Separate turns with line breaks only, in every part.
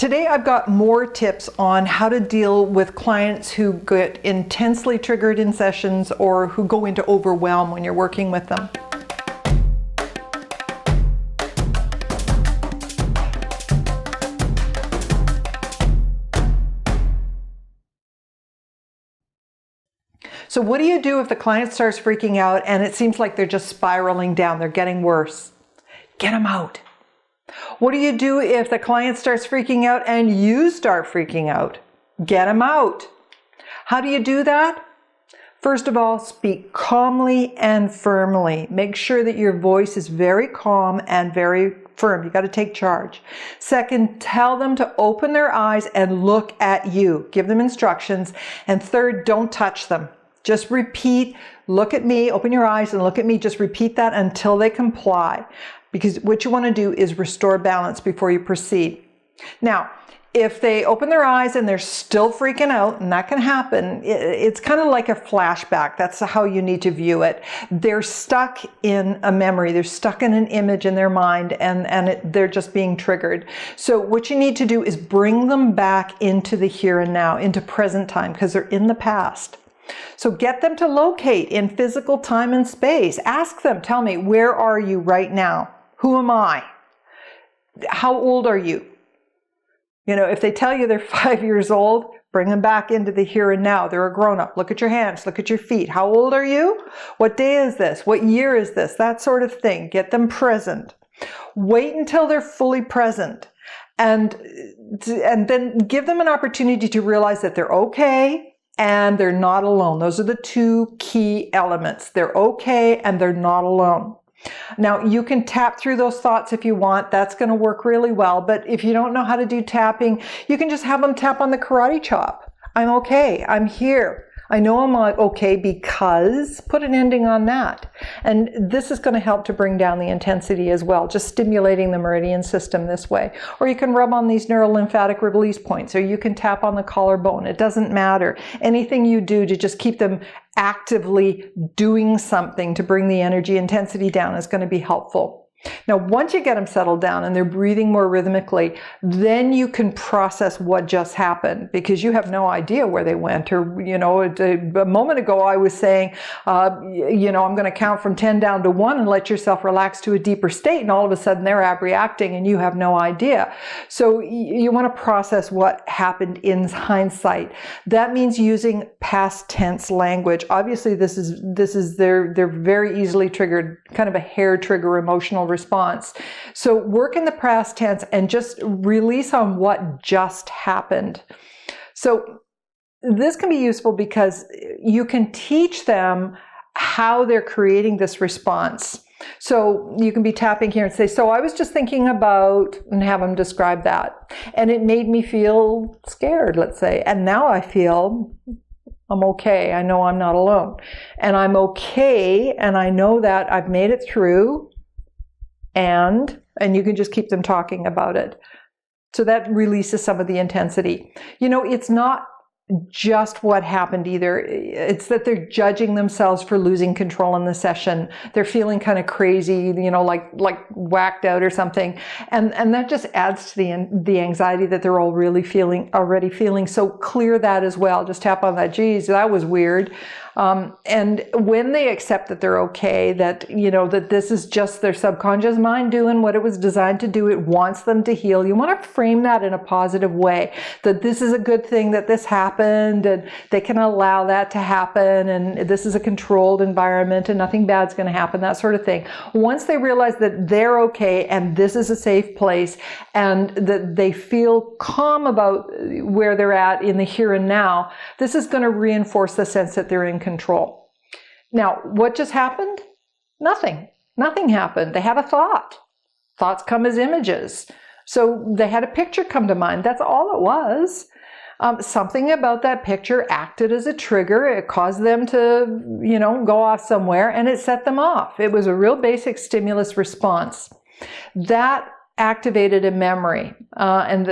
Today I've got more tips on how to deal with clients who get intensely triggered in sessions or who go into overwhelm when you're working with them. So what do you do if the client starts freaking out and it seems like they're just spiraling down, they're getting worse? Get them out. What do you do if the client starts freaking out and you start freaking out? Get them out. How do you do that? First of all, speak calmly and firmly. Make sure that your voice is very calm and very firm. You got to take charge. Second, tell them to open their eyes and look at you. Give them instructions. And third, don't touch them. Just repeat, look at me, open your eyes and look at me. Just repeat that until they comply. Because what you want to do is restore balance before you proceed. Now, if they open their eyes and they're still freaking out, and that can happen, it's kind of like a flashback. That's how you need to view it. They're stuck in a memory. They're stuck in an image in their mind, and they're just being triggered. So what you need to do is bring them back into the here and now, into present time, because they're in the past. So get them to locate in physical time and space. Ask them, tell me, where are you right now? Who am I? How old are you? You know, if they tell you they're 5 years old, bring them back into the here and now. They're a grown-up. Look at your hands. Look at your feet. How old are you? What day is this? What year is this? That sort of thing. Get them present. Wait until they're fully present. And then give them an opportunity to realize that they're okay and they're not alone. Those are the two key elements. They're okay and they're not alone. Now, you can tap through those thoughts if you want. That's going to work really well. But if you don't know how to do tapping, you can just have them tap on the karate chop. I'm okay. I'm here. I know I'm okay because, put an ending on that. And this is going to help to bring down the intensity as well, just stimulating the meridian system this way. Or you can rub on these neurolymphatic release points, or you can tap on the collarbone. It doesn't matter. Anything you do to just keep them actively doing something to bring the energy intensity down is going to be helpful. Now, once you get them settled down and they're breathing more rhythmically, then you can process what just happened, because you have no idea where they went. Or, you know, a moment ago I was saying, you know, I'm going to count from 10 down to 1 and let yourself relax to a deeper state. And all of a sudden they're abreacting and you have no idea. So you want to process what happened in hindsight. That means using past tense language. Obviously, they're very easily triggered, kind of a hair trigger emotional response. So work in the past tense and just release on what just happened. So this can be useful because you can teach them how they're creating this response. So you can be tapping here and say, so I was just thinking about, and have them describe that. And it made me feel scared, let's say. And now I feel I'm okay. I know I'm not alone. And I'm okay. And I know that I've made it through. And you can just keep them talking about it. So that releases some of the intensity. You know, it's not just what happened either. It's that they're judging themselves for losing control in the session. They're feeling kind of crazy, you know, like whacked out or something. And that just adds to the anxiety that they're already feeling. So clear that as well. Just tap on that. Geez, that was weird. And when they accept that they're okay, that, you know, that this is just their subconscious mind doing what it was designed to do, it wants them to heal. You want to frame that in a positive way, that this is a good thing that this happened and they can allow that to happen, and this is a controlled environment and nothing bad's going to happen, that sort of thing. Once they realize that they're okay and this is a safe place and that they feel calm about where they're at in the here and now, this is going to reinforce the sense that they're in control. Now, what just happened? Nothing. Nothing happened. They had a thought. Thoughts come as images. So they had a picture come to mind. That's all it was. Something about that picture acted as a trigger. It caused them to, you know, go off somewhere, and it set them off. It was a real basic stimulus response. That activated a memory, and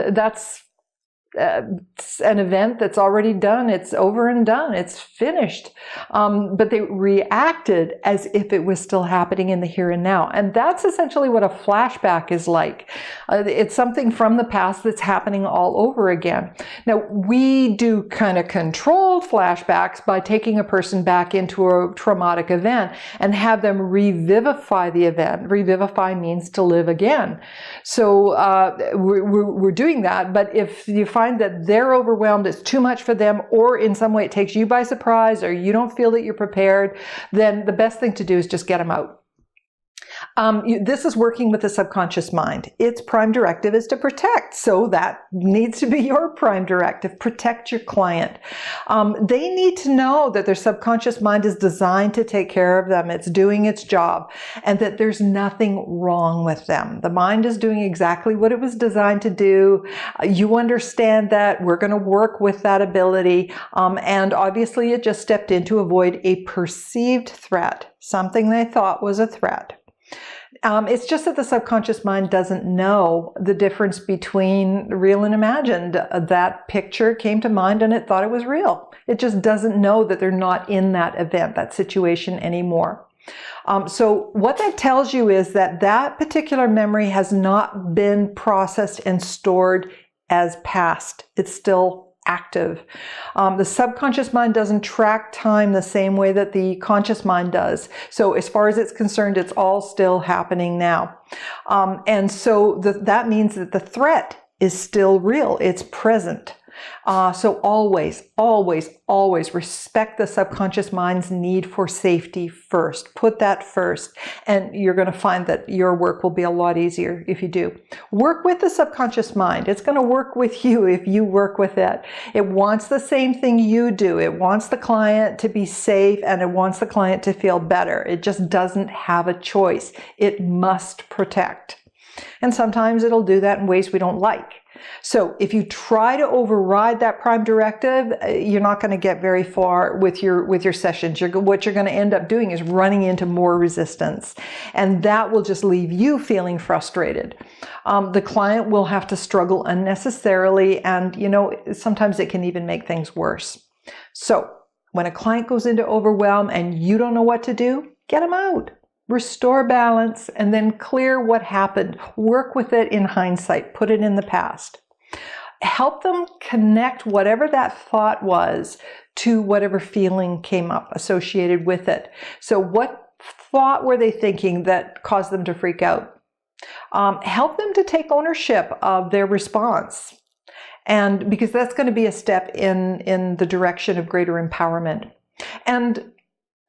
an event that's already done. It's over and done. It's finished. But they reacted as if it was still happening in the here and now. And that's essentially what a flashback is like. It's something from the past that's happening all over again. Now, we do kind of controlled flashbacks by taking a person back into a traumatic event and have them revivify the event. Revivify means to live again. So we're doing that. But if you find that they're overwhelmed, it's too much for them, or in some way it takes you by surprise, or you don't feel that you're prepared, then the best thing to do is just get them out. This is working with the subconscious mind. Its prime directive is to protect. So that needs to be your prime directive. Protect your client. They need to know that their subconscious mind is designed to take care of them. It's doing its job, and that there's nothing wrong with them. The mind is doing exactly what it was designed to do. You understand that. We're going to work with that ability. And obviously it just stepped in to avoid a perceived threat, something they thought was a threat. It's just that the subconscious mind doesn't know the difference between real and imagined. That picture came to mind and it thought it was real. It just doesn't know that they're not in that event, that situation anymore. So what that tells you is that that particular memory has not been processed and stored as past. It's still active. The subconscious mind doesn't track time the same way that the conscious mind does. So as far as it's concerned, it's all still happening now. And so that means that the threat is still real. It's present. So always, always, always respect the subconscious mind's need for safety first. Put that first, and you're going to find that your work will be a lot easier if you do. Work with the subconscious mind. It's going to work with you if you work with it. It wants the same thing you do. It wants the client to be safe, and it wants the client to feel better. It just doesn't have a choice. It must protect. And sometimes it'll do that in ways we don't like. So if you try to override that prime directive, you're not going to get very far with your sessions. What you're going to end up doing is running into more resistance, and that will just leave you feeling frustrated. The client will have to struggle unnecessarily, and sometimes it can even make things worse. So when a client goes into overwhelm and you don't know what to do, get them out. Restore balance, and then clear what happened. Work with it in hindsight. Put it in the past. Help them connect whatever that thought was to whatever feeling came up associated with it. So what thought were they thinking that caused them to freak out? Help them to take ownership of their response. And because that's going to be a step in the direction of greater empowerment. And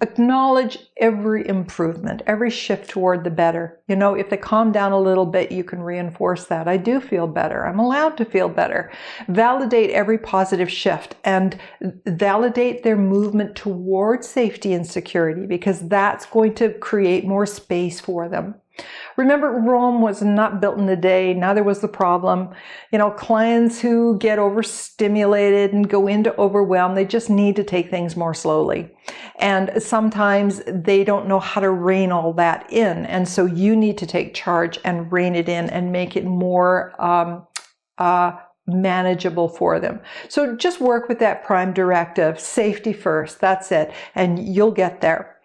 acknowledge every improvement, every shift toward the better. If they calm down a little bit, you can reinforce that. I do feel better. I'm allowed to feel better. Validate every positive shift and validate their movement toward safety and security, because that's going to create more space for them. Remember, Rome was not built in a day. Neither was the problem. Clients who get overstimulated and go into overwhelm, they just need to take things more slowly. And sometimes they don't know how to rein all that in. And so you need to take charge and rein it in and make it more manageable for them. So just work with that prime directive. Safety first. That's it. And you'll get there.